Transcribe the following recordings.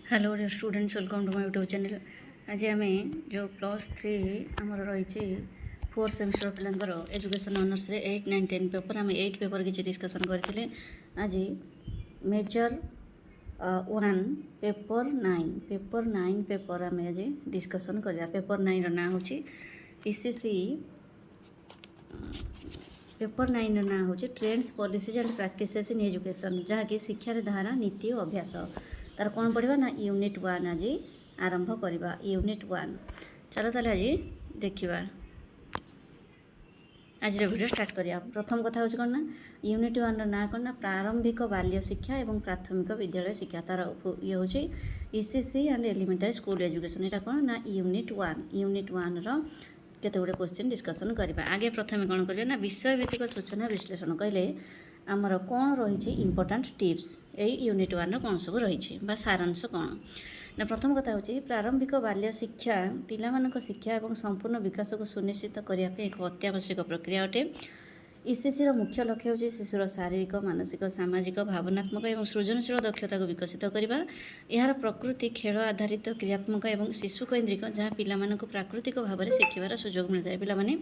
Hello dear students, welcome to my YouTube channel. आज आम जो +3 आमर रही 4th सेमिस्टर पिलांकर एजुकेशन ऑनर्स रे 8, 9, 10 पेपर आम 8 पेपर किसी डिस्कसन करते। आज मेजर 1 पेपर 9 पेपर आम आज डिस्कसन करवा। पेपर 9 ना हूँ पीसीसी। पेपर 9 ना हूँ trends policies and practices in education, जहाँकि शिक्षार धारा नीति और अभ्यास। तार कौन पढ़ा ना यूनिट 1 आज आरंभ करवा। यूनिट 1 चलो ताले आज देखा। आज वीडियो स्टार्ट करिया। प्रथम कथा हूँ कौन ना यूनिट 1 ना कौन ना प्रारंभिक बाल्य शिक्षा एवं प्राथमिक विद्यालय शिक्षा। तार ये हूँ ECC and elementary school education. यहाँ कौन ना यूनिट 1 केते गुड़े क्वेश्चन डिस्कसन करवा। आगे प्रथम कौन करवा ना विषय भित्तिक सूचना विश्लेषण कहले आमर कौन रही इम्पोर्टाट टिप्स यही यूनिट 1 कौन सब रही सारांश कौन ना। प्रथम कथा हूँ प्रारंभिक बाल्य शिक्षा पिलामानक शिक्षा और संपूर्ण विकास को सुनिश्चित करने एक अत्यावश्यक प्रक्रिया अटे। ईसीसी मुख्य लक्ष्य हूँ शिशुर शारीरिक, मानसिक, सामाजिक, भावनात्मक और सृजनशील दक्षता को विकसित करने। यार प्रकृति खेल आधारित, क्रियात्मक और शिशु केन्द्रिक, जहाँ पिलामानक प्राकृतिक भाव में शिखार सुजोग मिलता है। पिलामाने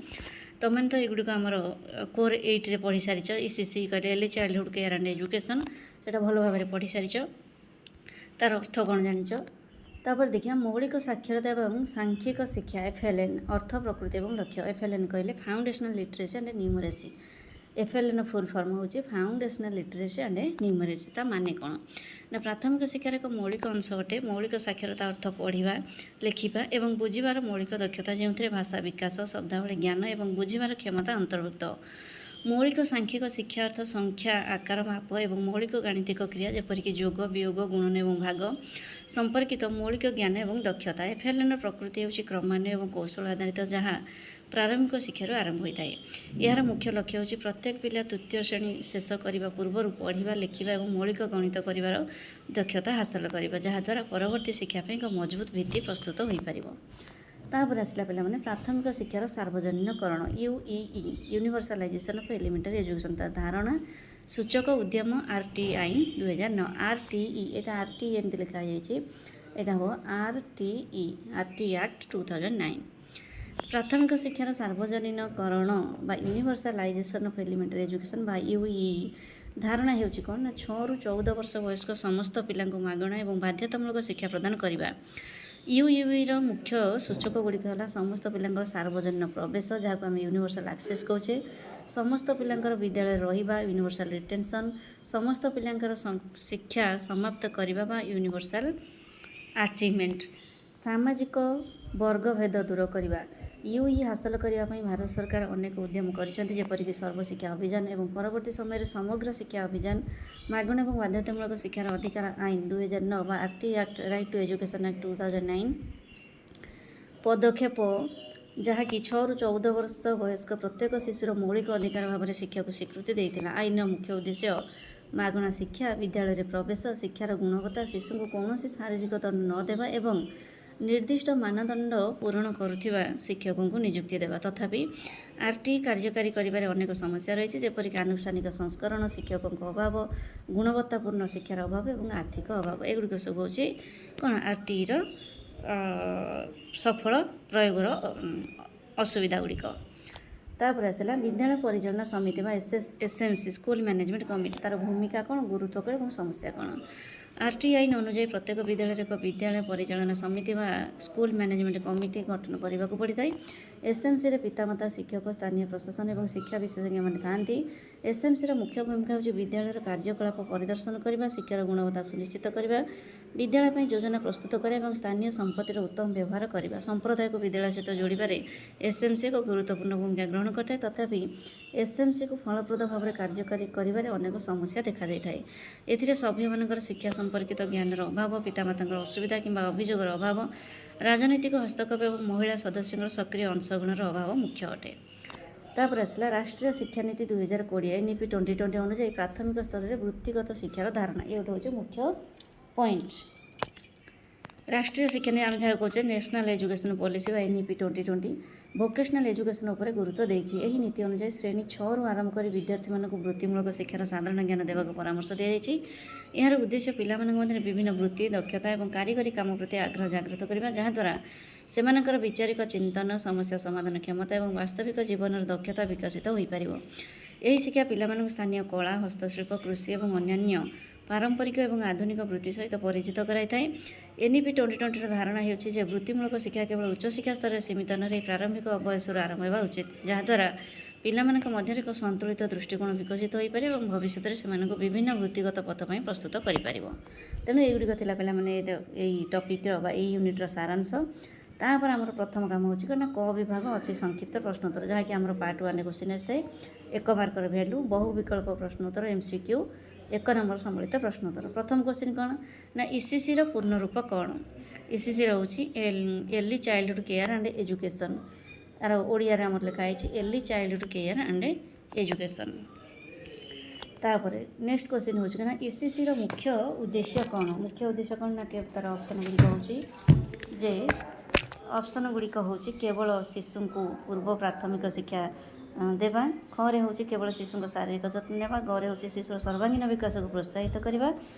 तुम तो युड़क आमर कोर 8 रे पढ़ी सारी। ईसीसी कहले early childhood care and education, से भल भाव में पढ़ी सारी। तार अर्थ कौन जानिच। तापर देखिए मौलिक साक्षरता एवं सांख्यिक शिक्षा FLN अर्थ प्रकृति और लक्ष्य। FLN कहले foundational literacy and numeracy. FLN full form हूँ फाउंडेशनल लिटरेसी एंड न्यूमरेसी। ता माने कौन ना प्राथमिक शिक्षार एक मौलिक अंश अटे। मौलिक साक्षरता अर्थ पढ़ा, लेखिबा एवं बुझीबार मौलिक दक्षता, जो भाषा विकास, शब्दावली ज्ञान और बुझीबार क्षमता अंतर्भुक्त। मौलिक सांख्यिक शिक्षा अर्थ संख्या, आकार, माप और मौलिक गाणितिक क्रिया जेपरिक योग, वियोग, गुणन और भाग संपर्कित मौलिक ज्ञान और दक्षता। FLN प्रकृति हूँ क्रमान्वय और कौशल आधारित, जहाँ प्रारंभिक शिक्षार आरंभ होता है। यार मुख्य लक्ष्य हूँ प्रत्येक पिला तृतीय श्रेणी शेष करने पूर्व पढ़ा, लिखा और मौलिक गणित कर दक्षता हासिल करने, जहाँद्वारा परवर्ती शिक्षापी एक मजबूत भित्ति प्रस्तुत हो पार। तापर आसला पे प्राथमिक शिक्षार सार्वजनीकरण UEE यूनिवर्सालाइजेशन ऑफ एलिमेंटरी एजुकेशन। तार धारणा सूचक उद्यम RTI 2009। RTE यहाँ RTE एमती लिखाई यहाँ हम RT एक्ट 2009। प्राथमिक शिक्षार सार्वजनीकरण बा यूनिवर्सालाइजेशन ऑफ एलिमेंटरी एजुकेशन बा UEE धारणा होची कौन ना 6 ରୁ 14 वर्ष वयस्क समस्त पिलांको मागणा और बाध्यतामूलक शिक्षा प्रदान करवा। UEE मुख्य सूचक गुड़िक है समस्त पिलांकर सार्वजनीन प्रवेश, जहाँ आम यूनिवर्सल एक्सेस कहे, समस्त पिलांकर विद्यालय रहिबा यूनिवर्सल रिटेंशन, समस्त पिलांकर शिक्षा समाप्त करने बा यूनिवर्सल अचीवमेंट, सामाजिक वर्गभेद दूर करवा। UEE हासिल करने भारत सरकार अनेक उद्यम करपरिक सर्वशिक्षा अभियान और परवर्ती समय समग्र शिक्षा अभियान, मागण और बाध्यतामूलक शिक्षार अधिकार आईन 2009 बा RT act right to education act 2009 पदक्षेप, जहाँकि 6 ରୁ 14 वर्ष वयस्क प्रत्येक शिशुर मौलिक अधिकार भाव में शिक्षा को स्वीकृति देता। आईन मुख्य उद्देश्य मागणा शिक्षा, विद्यालय प्रवेश, शिक्षार गुणवत्ता, शिशु को कौन शारीरिक दंड न देवा एवं निर्दिष्ट मानदंड पूरण करुवा शिक्षकों को नियुक्ति देवा। तथापि RT कार्यकारी करिबारे अनेक समस्या रही, जेपरिक आनुष्ठानिक संस्करण, शिक्षकों अभाव, गुणवत्तापूर्ण शिक्षार अभाव और आर्थिक अभाव। एगुड़िक सब हूँ कौन RT सफल प्रयोगर असुविधा गुड़िक। तापर आसला विद्यालय परिचालना समिति बा SMC स्कूल मैनेजमेंट कमिटी। तार भूमिका कौन, गुरुत्व कौन और समस्या कौन। RT आईन अनुଯାयी प्रत्येक विद्यालय एक विद्यालय परिचालना समिति बा स्कूल मैनेजमेंट कमिटी गठन करने को पड़ता है। SMC रे पितामाता, शिक्षक, स्थानीय प्रशासन और शिक्षा विशेषज्ञ मैंने था। SMC मुख्य भूमिका हूँ विद्यालय कार्यकलाप परिदर्शन करने, शिक्षार गुणवत्ता सुनिश्चित करने, विद्यालय योजना प्रस्तुत करने और स्थानीय संपत्तिर उत्तम व्यवहार करने। संप्रदाय को विद्यालय सहित जोड़े SMC एक गुरुत्वपूर्ण भूमिका ग्रहण करता है। तथापि SMC को फलप्रद भाव में कार्यकारी कर अनेक समस्या देखा जाए। एथिरे सभ्य मानकर शिक्षा संपर्कित ज्ञानर अभाव, पितामातांकर असुविधा किंबा अभियोगर अभाव, राजनैतिक हस्तक्षेप और महिला सदस्यों सक्रिय अंशग्रहणर अभाव मुख्य अटे। तापर आसला राष्ट्रीय शिक्षा नीति 2020 NEP 2020 अनुଯାयी प्राथमिक स्तर में वृत्तिगत शिक्षार धारणा। ये गोटे हूँ मुख्य पॉइंट। राष्ट्रीय शिक्षा नीति आम जहाँ कहे नेशनल एजुकेशन पॉलिसी बा NEP 2020 ଭୋକେସନାଲ ଏଜୁକେସନ୍ ଉପରେ ଗୁରୁତ୍ୱ ଦେଇଛି। ଏହି ନୀତି ଅନୁଯାୟୀ ଶ୍ରେଣୀ 6ରୁ ଆରମ୍ଭ କରି ବିଦ୍ୟାର୍ଥୀମାନଙ୍କୁ ବୃତ୍ତିମୂଳକ ଶିକ୍ଷାର ସାଧାରଣ ଜ୍ଞାନ ଦେବାକୁ ପରାମର୍ଶ ଦିଆଯାଇଛି। ଏହାର ଉଦ୍ଦେଶ୍ୟ ପିଲାମାନଙ୍କ ମଧ୍ୟରେ ବିଭିନ୍ନ ବୃତ୍ତି, ଦକ୍ଷତା ଏବଂ କାରିଗରୀ କାମ ପ୍ରତି ଆଗ୍ରହ ଜାଗ୍ରତ କରିବା, ଯାହାଦ୍ୱାରା ସେମାନଙ୍କର ବୈଚାରିକ ଚିନ୍ତନ, ସମସ୍ୟା ସମାଧାନ କ୍ଷମତା ଏବଂ ବାସ୍ତବିକ ଜୀବନର ଦକ୍ଷତା ବିକଶିତ ହୋଇପାରିବ। ଏହି ଶିକ୍ଷା ପିଲାମାନଙ୍କୁ ସ୍ଥାନୀୟ କଳା, ହସ୍ତଶିଳ୍ପ, କୃଷି ଏବଂ ଅନ୍ୟାନ୍ୟ ପାରମ୍ପରିକ ଏବଂ ଆଧୁନିକ ବୃତ୍ତି ସହିତ ପରିଚିତ କରାଇଥାଏ। NEP 2020ର ଧାରଣା ହେଉଛି ଯେ ବୃତ୍ତିମୂଳକ ଶିକ୍ଷା କେବଳ ଉଚ୍ଚଶିକ୍ଷା ସ୍ତରରେ ସୀମିତ ନ ରହି ପ୍ରାରମ୍ଭିକ ବୟସରୁ ଆରମ୍ଭ ହେବା ଉଚିତ, ଯାହାଦ୍ୱାରା ପିଲାମାନଙ୍କ ମଧ୍ୟରେ ଏକ ସନ୍ତୁଳିତ ଦୃଷ୍ଟିକୋଣ ବିକଶିତ ହୋଇପାରିବ ଏବଂ ଭବିଷ୍ୟତରେ ସେମାନଙ୍କୁ ବିଭିନ୍ନ ବୃତ୍ତିଗତ ପଥ ପାଇଁ ପ୍ରସ୍ତୁତ କରିପାରିବ। ତେଣୁ ଏଗୁଡ଼ିକ ଥିଲା ପିଲାମାନେ ଏଇ ଟପିକ୍ର ବା ଏଇ ୟୁନିଟ୍ର ସାରାଂଶ। ତାପରେ ଆମର ପ୍ରଥମ କାମ ହେଉଛି କ'ଣ ନା କ ବିଭାଗ ଅତି ସଂକ୍ଷିପ୍ତ ପ୍ରଶ୍ନୋତ୍ତର, ଯାହାକି ଆମର ପାର୍ଟ 1ରେ କ୍ୱେଶ୍ଚିନ୍ ଆସିଥାଏ। 1 ମାର୍କର ଭ୍ୟାଲୁ, ବହୁ ବିକଳ୍ପ ପ୍ରଶ୍ନୋତ୍ତର, MCQ, 1 ନମ୍ବର ସମ୍ବଳିତ ପ୍ରଶ୍ନୋତ୍ତର। ପ୍ରଥମ କ୍ୱେଶ୍ଚିନ୍ କ'ଣ ନା ECCର ପୂର୍ଣ୍ଣ ରୂପ କ'ଣ? ECC ରହୁଛି early childhood care and education. ଆର ଓଡ଼ିଆରେ ଆମର ଲେଖା ହେଇଛି early childhood care and education. ତାପରେ ନେକ୍ସଟ କ୍ୱେଶ୍ଚିନ୍ ହେଉଛି ନା ECCର ମୁଖ୍ୟ ଉଦ୍ଦେଶ୍ୟ କ'ଣ? ମୁଖ୍ୟ ଉଦ୍ଦେଶ୍ୟ କ'ଣ ନା ତାର ଅପସନ୍ ଗୁଡ଼ିକ ହେଉଛି ଯେ ଅପସନ୍ ଗୁଡ଼ିକ ହେଉଛି କେବଳ ଶିଶୁଙ୍କୁ ପୂର୍ବ ପ୍ରାଥମିକ ଶିକ୍ଷା ଦେବା, ଖରେ ହେଉଛି କେବଳ ଶିଶୁଙ୍କ ଶାରୀରିକ ଯତ୍ନ ନେବା, ଗରେ ହେଉଛି ଶିଶୁର ସର୍ବାଙ୍ଗୀନ ବିକାଶକୁ ପ୍ରୋତ୍ସାହିତ କରିବା,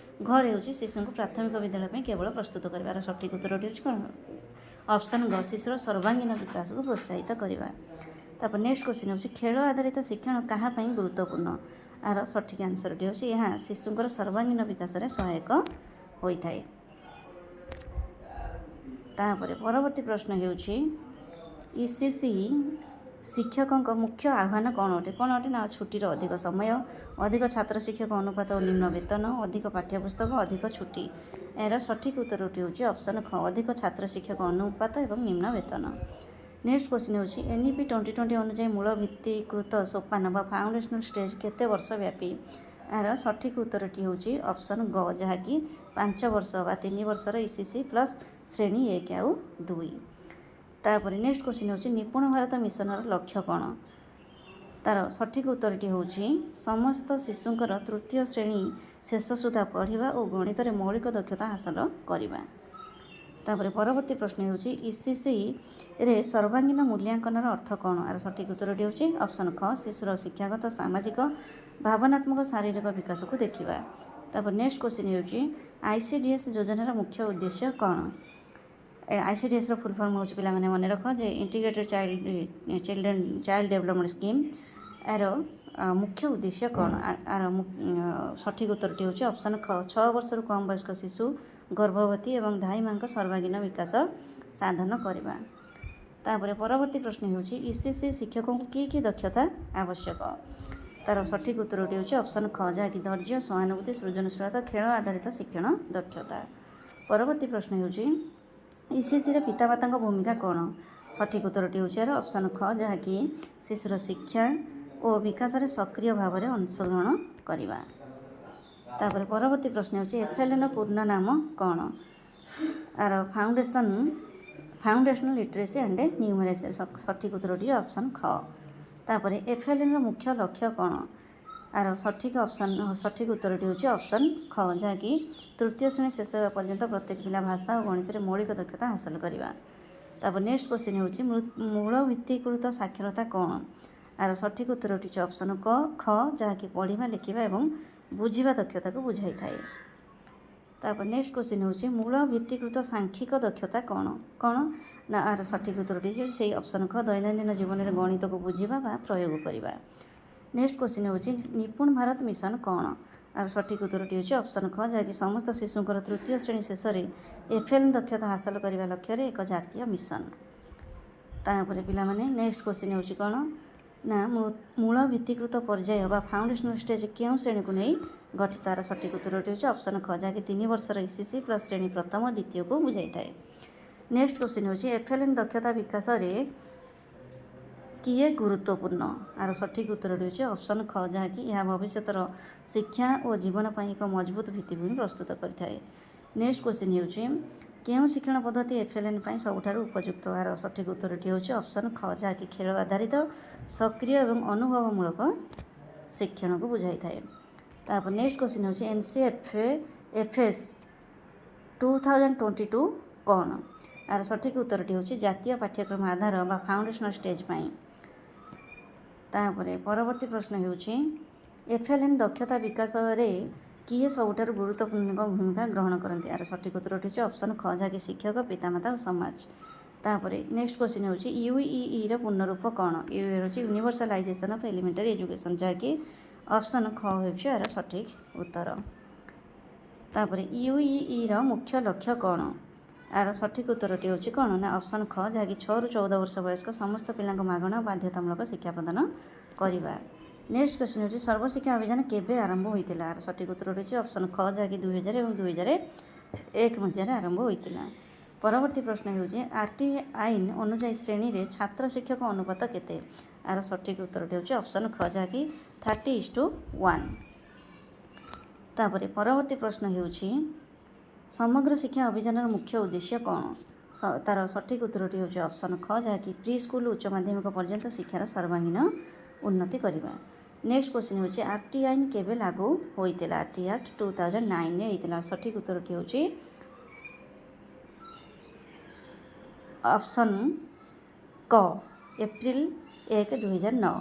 ଘରେ ହେଉଛି ଶିଶୁଙ୍କୁ ପ୍ରାଥମିକ ବିଦ୍ୟାଳୟ ପାଇଁ କେବଳ ପ୍ରସ୍ତୁତ କରିବାର ସଠିକ୍ ଉତ୍ତରଟି ହେଉଛି କ'ଣ? ଅପସନ୍ ଗ, ଶିଶୁର ସର୍ବାଙ୍ଗୀନ ବିକାଶକୁ ପ୍ରୋତ୍ସାହିତ କରିବା। ତାପରେ ନେକ୍ସଟ କ୍ୱେଶ୍ଚିନ୍ ହେଉଛି ଖେଳ ଆଧାରିତ ଶିକ୍ଷଣ କାହା ପାଇଁ ଗୁରୁତ୍ୱପୂର୍ଣ୍ଣ? ଆର ସଠିକ୍ ଆନ୍ସରଟି ହେଉଛି ଏହା ଶିଶୁଙ୍କର ସର୍ବାଙ୍ଗୀନ ବିକାଶରେ ସହାୟକ ହୋଇଥାଏ। ତାପରେ ପରବର୍ତ୍ତୀ ପ୍ରଶ୍ନ ହେଉଛି ECC ଶିକ୍ଷକଙ୍କ ମୁଖ୍ୟ ଆହ୍ୱାନ କ'ଣ ଅଟେ? କ'ଣ ଅଟେ ନା ଛୁଟିର ଅଧିକ ସମୟ, ଅଧିକ ଛାତ୍ର ଶିକ୍ଷକ ଅନୁପାତ ଓ ନିମ୍ନ ବେତନ, ଅଧିକ ପାଠ୍ୟପୁସ୍ତକ, ଅଧିକ ଛୁଟି। ଏହାର ସଠିକ୍ ଉତ୍ତରଟି ହେଉଛି ଅପସନ୍ ଖ, ଅଧିକ ଛାତ୍ର ଶିକ୍ଷକ ଅନୁପାତ ଏବଂ ନିମ୍ନ ବେତନ। ନେକ୍ସଟ କ୍ୱେଶ୍ଚିନ୍ ହେଉଛି NEP 2020 ଅନୁଯାୟୀ ମୂଳ ଭିତ୍ତିକୃତ ସୋପାନ ବା ଫାଉଣ୍ଡେସନାଲ ଷ୍ଟେଜ୍ କେତେ ବର୍ଷ ବ୍ୟାପୀ? ଏହାର ସଠିକ୍ ଉତ୍ତରଟି ହେଉଛି ଅପସନ୍ ଗ, ଯାହାକି 5 ବର୍ଷ ବା 3 ବର୍ଷର ECC ପ୍ଲସ୍ ଶ୍ରେଣୀ 1 ଆଉ 2। ତାପରେ ନେକ୍ସଟ କ୍ୱେଶ୍ଚିନ୍ ହେଉଛି ନିପୁଣ ଭାରତ ମିଶନର ଲକ୍ଷ୍ୟ କ'ଣ? ତାର ସଠିକ୍ ଉତ୍ତରଟି ହେଉଛି ସମସ୍ତ ଶିଶୁଙ୍କର ତୃତୀୟ ଶ୍ରେଣୀ ଶେଷ ସୁଦ୍ଧା ପଢ଼ିବା ଓ ଗଣିତରେ ମୌଳିକ ଦକ୍ଷତା ହାସଲ କରିବା। ତାପରେ ପରବର୍ତ୍ତୀ ପ୍ରଶ୍ନ ହେଉଛି ECCରେ ସର୍ବାଙ୍ଗୀନ ମୂଲ୍ୟାଙ୍କନର ଅର୍ଥ କ'ଣ? ଏହାର ସଠିକ୍ ଉତ୍ତରଟି ହେଉଛି ଅପସନ୍ ଖ, ଶିଶୁର ଶିକ୍ଷାଗତ, ସାମାଜିକ, ଭାବନାତ୍ମକ, ଶାରୀରିକ ବିକାଶକୁ ଦେଖିବା। ତାପରେ ନେକ୍ସଟ କ୍ୱେଶ୍ଚିନ୍ ହେଉଛି ICDS ଯୋଜନାର ମୁଖ୍ୟ ଉଦ୍ଦେଶ୍ୟ କ'ଣ? ICDSର ଫୁଲ୍ ଫର୍ମ ହେଉଛି ପିଲାମାନେ ମନେ ରଖ ଯେ ଇଣ୍ଟିଗ୍ରେଟେଡ୍ ଚାଇଲ୍ଡ ଡେଭଲପମେଣ୍ଟ ସ୍କିମ୍। ଏହାର ମୁଖ୍ୟ ଉଦ୍ଦେଶ୍ୟ କ'ଣ? ଆର ସଠିକ୍ ଉତ୍ତରଟି ହେଉଛି ଅପସନ୍ ଖ, 6 ବର୍ଷରୁ କମ୍ ବୟସ୍କ ଶିଶୁ, ଗର୍ଭବତୀ ଏବଂ ଧାଇ ମାଙ୍କ ସର୍ବାଙ୍ଗୀନ ବିକାଶ ସାଧନ କରିବା। ତାପରେ ପରବର୍ତ୍ତୀ ପ୍ରଶ୍ନ ହେଉଛି ECC ଶିକ୍ଷକଙ୍କୁ କି ଦକ୍ଷତା ଆବଶ୍ୟକ? ତାର ସଠିକ୍ ଉତ୍ତରଟି ହେଉଛି ଅପସନ୍ ଖ, ଯାହାକି ଧୈର୍ଯ୍ୟ, ସହାନୁଭୂତି, ସୃଜନଶୀଳତା, ଖେଳ ଆଧାରିତ ଶିକ୍ଷଣ ଦକ୍ଷତା। ପରବର୍ତ୍ତୀ ପ୍ରଶ୍ନ ହେଉଛି ECCରେ ପିତାମାତାଙ୍କ ଭୂମିକା କ'ଣ? ସଠିକ୍ ଉତ୍ତରଟି ହେଉଛି ଏହାର ଅପସନ୍ ଖ, ଯାହାକି ଶିଶୁର ଶିକ୍ଷା ଓ ବିକାଶରେ ସକ୍ରିୟ ଭାବରେ ଅଂଶଗ୍ରହଣ କରିବା। ତାପରେ ପରବର୍ତ୍ତୀ ପ୍ରଶ୍ନ ହେଉଛି FLNର ପୂର୍ଣ୍ଣ ନାମ କ'ଣ? ଆର ଫାଉଣ୍ଡେସନାଲ ଲିଟରେସି ଆଣ୍ଡ ନ୍ୟୁମେରାସି। ସଠିକ୍ ଉତ୍ତରଟି ଅପସନ୍ ଖ। ତାପରେ FLNର ମୁଖ୍ୟ ଲକ୍ଷ୍ୟ କ'ଣ? ଆର ସଠିକ୍ ଉତ୍ତରଟି ହେଉଛି ଅପସନ୍ ଖ, ଯାହାକି ତୃତୀୟ ଶ୍ରେଣୀ ଶେଷ ହେବା ପର୍ଯ୍ୟନ୍ତ ପ୍ରତ୍ୟେକ ପିଲା ଭାଷା ଓ ଗଣିତରେ ମୌଳିକ ଦକ୍ଷତା ହାସଲ କରିବା। ତାପରେ ନେକ୍ସଟ କ୍ୱେଶ୍ଚିନ୍ ହେଉଛି ମୂଳ ଭିତ୍ତିକୃତ ସାକ୍ଷରତା କ'ଣ? ଆର ସଠିକ୍ ଉତ୍ତରଟି ହେଉଛି ଅପସନ୍ ଖ, ଯାହାକି ପଢ଼ିବା, ଲେଖିବା ଏବଂ ବୁଝିବା ଦକ୍ଷତାକୁ ବୁଝାଇଥାଏ। ତାପରେ ନେକ୍ସଟ କ୍ୱେଶ୍ଚିନ୍ ହେଉଛି ମୂଳ ଭିତ୍ତିକୃତ ସାଂଖ୍ୟିକ ଦକ୍ଷତା କ'ଣ? ନା ଆର ସଠିକ୍ ଉତ୍ତରଟି ହେଉଛି ସେଇ ଅପସନ୍ ଖ, ଦୈନନ୍ଦିନ ଜୀବନରେ ଗଣିତକୁ ବୁଝିବା ବା ପ୍ରୟୋଗ କରିବା। ନେକ୍ସଟ କ୍ୱେଶ୍ଚିନ୍ ହେଉଛି ନିପୁଣ ଭାରତ ମିଶନ କ'ଣ? ଆର ସଠିକ୍ ଉତ୍ତରଟି ହେଉଛି ଅପସନ୍ ଖ, ଯାହାକି ସମସ୍ତ ଶିଶୁଙ୍କର ତୃତୀୟ ଶ୍ରେଣୀ ଶେଷରେ FLN ଦକ୍ଷତା ହାସଲ କରିବା ଲକ୍ଷ୍ୟରେ ଏକ ଜାତୀୟ ମିଶନ। ତାପରେ ପିଲାମାନେ ନେକ୍ସଟ କ୍ୱେଶ୍ଚିନ୍ ହେଉଛି କ'ଣ ନା ମୂଳ ଭିତ୍ତିକୃତ ପର୍ଯ୍ୟାୟ ବା ଫାଉଣ୍ଡେସନାଲ ଷ୍ଟେଜ୍ କେଉଁ ଶ୍ରେଣୀକୁ ନେଇ ଗଠିତ? ତାର ସଠିକ୍ ଉତ୍ତରଟି ହେଉଛି ଅପସନ୍ ଖ, ଯାହାକି 3 ବର୍ଷର ECC ପ୍ଲସ୍ ଶ୍ରେଣୀ ପ୍ରଥମ ଦ୍ୱିତୀୟକୁ ବୁଝାଇଥାଏ। ନେକ୍ସଟ କ୍ୱେଶ୍ଚିନ୍ ହେଉଛି FLN ଦକ୍ଷତା ବିକାଶରେ କିଏ ଗୁରୁତ୍ୱପୂର୍ଣ୍ଣ? ଆର ସଠିକ୍ ଉତ୍ତରଟି ହେଉଛି ଅପସନ୍ ଖ, ଯାହାକି ଏହା ଭବିଷ୍ୟତର ଶିକ୍ଷା ଓ ଜୀବନ ପାଇଁ ଏକ ମଜବୁତ ଭିତ୍ତିଭୂମି ପ୍ରସ୍ତୁତ କରିଥାଏ। ନେକ୍ସଟ କ୍ୱେଶ୍ଚିନ୍ ହେଉଛି କେଉଁ ଶିକ୍ଷଣ ପଦ୍ଧତି FLN ପାଇଁ ସବୁଠାରୁ ଉପଯୁକ୍ତ? ଏହାର ସଠିକ୍ ଉତ୍ତରଟି ହେଉଛି ଅପସନ୍ ଖ, ଯାହାକି ଖେଳ ଆଧାରିତ, ସକ୍ରିୟ ଏବଂ ଅନୁଭବମୂଳକ ଶିକ୍ଷଣକୁ ବୁଝାଇଥାଏ। ତାପରେ ନେକ୍ସଟ କ୍ୱେଶ୍ଚିନ୍ ହେଉଛି NCFS 2022 କ'ଣ? आर सठिक उत्तरटी होची जातीय पाठ्यक्रम आधार बा फाउंडेशनल स्टेज पाई। तापरे परवर्ती प्रश्न होची एफएलएन दक्षता विकास रे किए सबुठारु गुरुत्वपूर्ण भूमिका ग्रहण करती। यार सठिक उत्तरटी होची ऑप्शन ख जहाँकि शिक्षक पितामाता और समाज। तापरे नेक्स्ट क्वेश्चन होची यूईई र पूर्णरूप कौन। यूई होची यूनिवर्सलाइजेशन ऑफ एलिमेंटरी एजुकेशन जहाँकि ऑप्शन ख होची यार सठिक उत्तर। तापरे यूईई र मुख्य लक्ष्य कौन। यार सठिक उत्तरटी होची कौन ना ऑप्शन ख जहाँकि 6 ରୁ 14 वर्ष वयस्क समस्त पिलांको मागणा बाध्यतामूलक शिक्षा प्रदान करवा। नेक्स्ट क्वेश्चन होची सर्वशिक्षा अभियान केबे आरंभ होइतिला। यार सठिक उत्तर होची ऑप्शन ख जहाँकि 2000 और 2001 मसीह आरंभ होइतिला। परवर्ती प्रश्न होची आरटी आईन अनुଯାयी श्रेणी रे छात्र शिक्षक अनुपात केते। यार सठिक उत्तरटी होची ऑप्शन ख जहाँकि 30:1। तापरे परवर्ती प्रश्न होची समग्र शिक्षा अभियान मुख्य उद्देश्य कौन। तार सठिक उत्तरटी होची ऑप्शन ख जहाँकि प्री स्कूल उच्च माध्यमिक पर्यंत शिक्षार सर्वांगीन उन्नति करवा। नेक्स्ट क्वेश्चन होची आरटी आईन केबे लागू होइतिला। आरटी एक्ट 2009 रे होइतिला। सठिक उत्तरटी होची ऑप्शन क एप्रिल 1, 2009।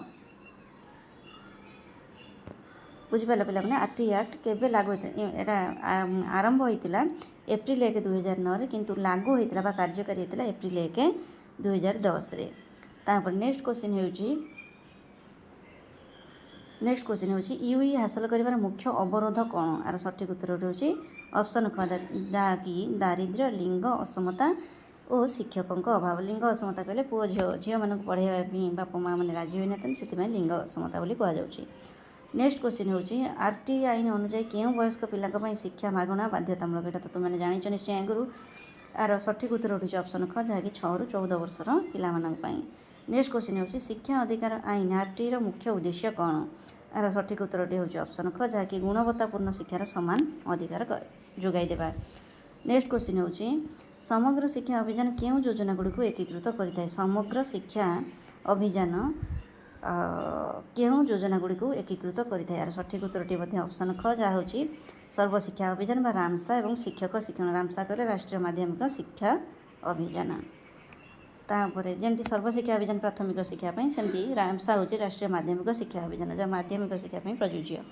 बुझिपारे पे आरटी एक्ट केबे लागू होता आरंभ होइतिला एप्रिल 1, 2009 रे किंतु लागू होइतिला बा कार्यकारी होइतिला एप्रिल 1, 2010 रे। तापर नेक्स्ट क्वेश्चन होची यूई हासिल करिवार मुख्य अवरोध कौन। आर सठिक उत्तर होची ऑप्शन ख जहाँकि दारिद्र्य लिंग असमता और शिक्षकों अभाव। लिंग असमता कहले पुओ झील मानक पढ़ाई बापा माँ मैंने राजी होना से लिंग असमता बोली कहुच्छी। नेक्स्ट क्वेश्चन होची आरटी आईन अनुଯାयी क्यों वयस्क पिला शिक्षा मागणा बाध्यतामूलक। यहाँ तो तुमने जान निश्चय आगुरी। आर सठिक उत्तर होची ऑप्शन ख जहाँकि 6 ରୁ 14 वर्षर पिला। नेक्स्ट क्वेश्चन होची शिक्षा अधिकार आईन आरटी रो मुख्य उद्देश्य कौन। आर सठिक उत्तरटी होची ऑप्शन ख जहाँकि गुणवत्तापूर्ण शिक्षार समान अधिकार जोगाई देवा। नेक्स्ट क्वेश्चन होची समग्र शिक्षा अभियान क्यों योजना गुड़ी को एकीकृत करता है। समग्र शिक्षा अभियान क्यों योजना गुड़ी को एकीकृत करता है। यार सठिक उत्तरटी ऑप्शन ख जहाँ होची सर्वशिक्षा अभियान बा रामसा एवं शिक्षक शिक्षण। रामसा कहले राष्ट्रीय माध्यमिक शिक्षा अभियान। तापरे जमती सर्वशिक्षा अभियान प्राथमिक शिक्षापी सेमती रामसा होची राष्ट्रीय माध्यमिक शिक्षा अभियान जहाँ माध्यमिक शिक्षापी प्रযোज्य।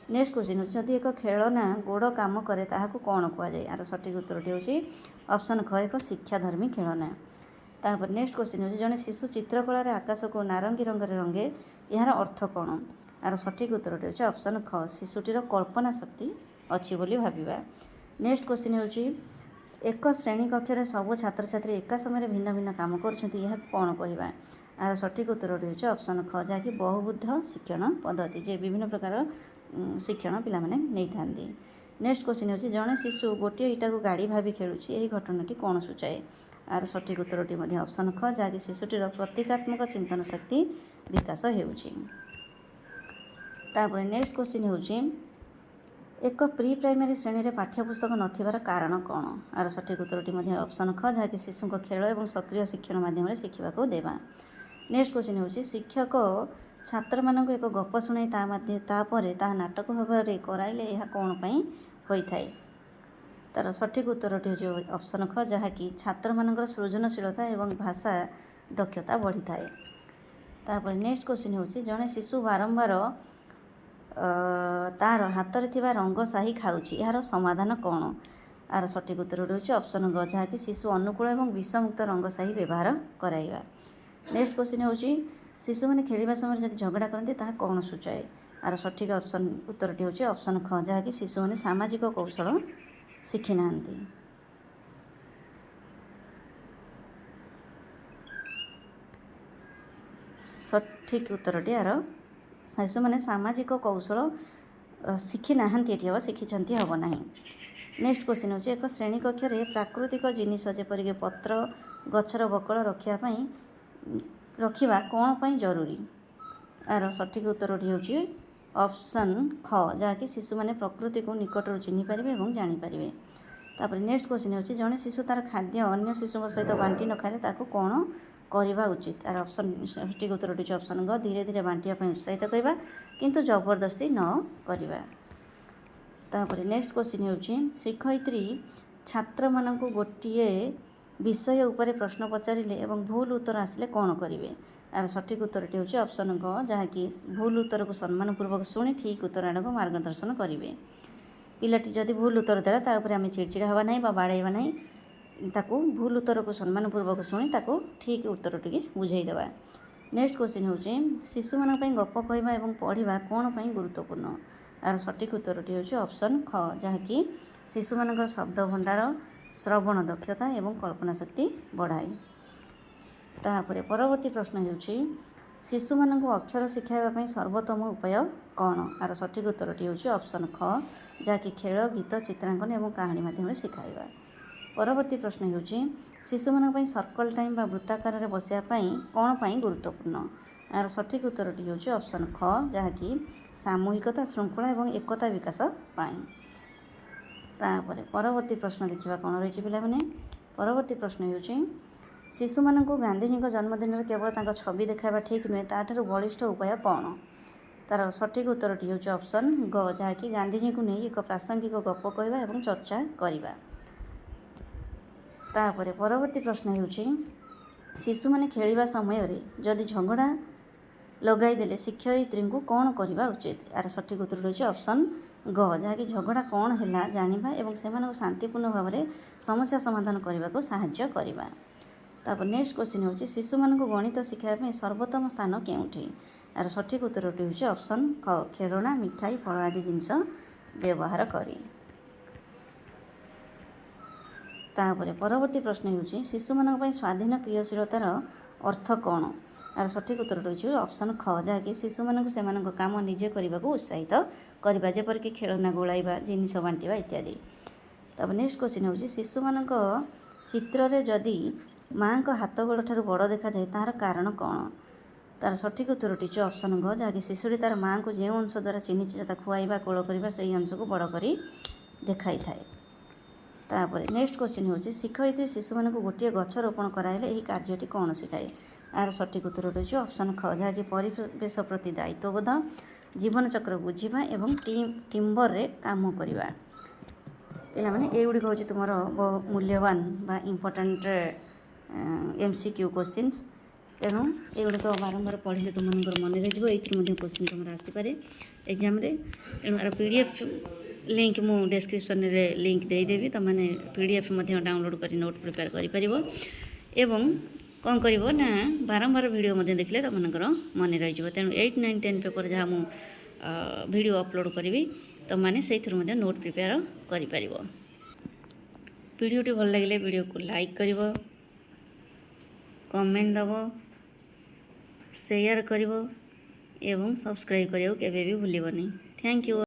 नेक्स्ट क्वेश्चन होची जदि एक खेलना गोड़ काम करे ताहाकू कौन कहुए। यार सठिक उत्तरटी होची ऑप्शन ख एक शिक्षाधर्मी खेलना। तापर नेक्स्ट क्वेश्चन होची जने शिशु चित्रकला रे आकाश को नारंगी रंग रे रंगे यार अर्थ कौन। यार सठिक उत्तरटी होची ऑप्शन ख शिशुटीर कल्पना शक्ति अच्छी बोली भाविबा। नेक्स्ट क्वेश्चन होची एक श्रेणी कक्ष रे सब छात्र छात्री एका समय भिन्न भिन्न काम करुछंती यह कौन कहवा। यार सठिक उत्तरटी होची ऑप्शन ख जहाँकि बहुबुद्ध शिक्षण पद्धति जे विभिन्न प्रकार शिक्षण पिला माने नहीं थांती। नेक्स्ट क्वेश्चन होची जने शिशु गोटे इटा को गाड़ी भाभी खेलुची यही घटनाटी कौन सूचाए। यार सठिक उत्तरटी ऑप्शन ख जहाँकि शिशुटीर प्रतीकात्मक चिंतन शक्ति विकास हेउची। तापर नेक्स्ट क्वेश्चन होची एक प्री प्राइमरी श्रेणी रे पाठ्यपुस्तक नथिबार कारण कौन। यार सठिक उत्तरटी ऑप्शन ख जहाँकि शिशु खेल और सक्रिय शिक्षण माध्यम शिखा को देवा। नेक्स्ट क्वेश्चन होची शिक्षक छात्र मानक एक गप शुणाई तापर ता नाटक भाव में कराइले यह कौन पाई होता है। तार सठिक उत्तरटी होची ऑप्शन ख जहाँकि छात्र मानकर सृजनशीलता एवं भाषा दक्षता बढ़ी थाए। तापर नेक्स्ट क्वेश्चन होची जड़े शिशु बारंबार तार हाथ में थिबा रंग साही खाऊची यार समाधान कौन। यार सठिक उत्तरटी होची ऑप्शन ग जहाँकि शिशु अनुकूल एवं विषमुक्त रंग साही व्यवहार कराइबा। नेक्स्ट क्वेश्चन होची शिशु मैंने खेलिबा समय जब झगड़ा करते ताहा कौन सूचाए। यार सठिक ऑप्शन उत्तरटी होची ऑप्शन ख जहाँकि शिशु मैंने सामाजिक कौशल शिखि नांती। सठिक उत्तरटी यार शिशु मैंने सामाजिक कौशल शिखि नाहांती एठी हवा शिखिचंती हब नाही। नेक्स्ट क्वेश्चन होची एक श्रेणी कक्ष रे प्राकृतिक जिनिस जेपरिक पत्र गछर बकल रखिबा कौन पाई जरूरी। यार सठिक उत्तरटी होची ऑप्शन ख जहाँकि शिशु मैंने प्रकृति को निकटरू चिन्हि पारे और जानीपारे। तापर नेक्स्ट क्वेश्चन होची जड़े शिशु तार खाद्य अन्य शिशु सहित बांटी न खाले ताको कौन करवा उचित। यार ऑप्शन सठिक उत्तरटी ऑप्शन ग धीरे धीरे बांटिया उत्साहित करवा किंतु जबरदस्ती न करवा। तापर नेक्स्ट क्वेश्चन होची शिक्षयित्री छात्र मानक गोटे विषय उपरे प्रश्न पचारिले एवं भूल उत्तर आसिले कौन करेंगे। यार सठिक उत्तरटी हूँ ऑप्शन क, जहाँकि भूल उत्तर को सम्मानपूर्वक शुणी ठीक उत्तर आड़ को मार्गदर्शन करेंगे। पिलाटी जदि भूल उत्तर देला तापर आम चिड़चिड़ा हवा नहीं बाड़ेवा नहीं, ताकू भूल उत्तर को सम्मानपूर्वक शुणी ताकू ठीक उत्तर टी बुझेदेवा। नेक्स्ट क्वेश्चन हूँ शिशु मान गप कहवा और पढ़ा कौन पर गुरुत्वपूर्ण। यार सठिक उत्तरटी हूँ ऑप्शन ख, जहाँकि शिशु मान शब्द भंडार श्रवण दक्षता एवं कल्पना शक्ति बढ़ाए। तापर परवर्ती प्रश्न होउछि शिशु मान अक्षर शिखाइबा सर्वोत्तम उपाय कौन। यार सठिक उत्तरटी होउछि ऑप्शन ख, जहाँकि खेल गीत चित्रांकन एवं कहानी माध्यम शिखाइबा। परवर्ती प्रश्न होउछि शिशु मान सर्कल टाइम बा वृत्ताकार बसियापाई कौन पाई गुरुत्वपूर्ण। यार सठिक उत्तरटी होउछि ऑप्शन ख, जहाँकि सामूहिकता श्रृंखला एवं एकता विकास पाई। तापर परवर्ती प्रश्न देखा कौन रही पिलाने। परवर्ती प्रश्न होउछि शिशु मान गांधीजी जन्मदिन में केवल छवि देखा ठीक नुहे, ताठू बलिष्ठ उपाय कौन। तार सठिक उत्तरटी होउछि ऑप्शन ग, जहाँकि गांधीजी को नहीं एक प्रासंगिक गप कहवा और चर्चा करवा। तापर परवर्ती प्रश्न होउछि शिशु मैंने खेलिबा समय जदि झगड़ा लगाईदेले शिक्षयित्री को कौन करवा उचित। यार सठिक उत्तर रही ऑप्शन ग, जहाँकि झगड़ा कौन है जाना और से शांतिपूर्ण भाव में समस्या समाधान करने को साहाय्य करवा। तापर नेक्स्ट क्वेश्चन होउछि शिशु मान गणित शिखाइबा सर्वोत्तम स्थान केउठी। यार सठिक उत्तरटी होउछि ऑप्शन ख, खेलना मिठाई फल आदि जिनस व्यवहार करी। तापर परवर्ती प्रश्न होउछि शिशु मान स्वाधीन क्रियाशीलतार अर्थ कौन। यार सठिक उत्तरटी होउछि ऑप्शन ख, जहाँकि शिशु मान से काम निजे करने को उत्साहित करवा, जेपरिक खेलना गोलाइबा जिनिस बांटिबा इत्यादि। तब नेक्स्ट क्वेश्चन होउछि शिशु मान चित्र रे जदि माँ को हाथ गोड़ ठारू बड़ देखा जाए तार कारण कौन। तार सठिक उत्तरटी होउछि ऑप्शन ग, जहाँकि शिशुटी तार माँ को जो अंश द्वारा चिन्हित खुआइबा कोल करवा से अंश को बड़ करी देखाई थाए। तापर नेक्स्ट क्वेश्चन होउछि शिक्षयित्री शिशु मान गोटे गछ रोपण कराइले यही कार्यटी कौन शिखाए। यार सठिक उत्तर होउछि ऑप्शन ख, जहाँकि परिवेश प्रति दायित्वबोध जीवन चक्र बुझा एवं टीमवर्क रे काम करवा। पे एगुड़िक हूँ तुम बहुत मूल्यवान बा इम्पोर्टाट MCQ क्वेश्चंस, तेणु एगुड़िक बारंबार पढ़े तुम मन रही क्वेश्चन तुम आसीपे एग्जाम तेणु यार PDF लिंक मु डिस्क्रिप्शन रे लिंक देदेवी, तुमने PDF डाउनलोड कर नोट प्रिपेयर कर कौन कर ना बारंबार वीडियो देखले तुम मन रही। तेणु 8, 9, 10 पेपर जहाँ मु वीडियो अपलोड करी तुमने से नोट प्रिपेयर कर। वीडियोटी भल लगे वीडियो को लाइक कर, कमेंट दब, शेयर कर एवं सब्सक्राइब करने को केबे भी भूलबनी। Thank you.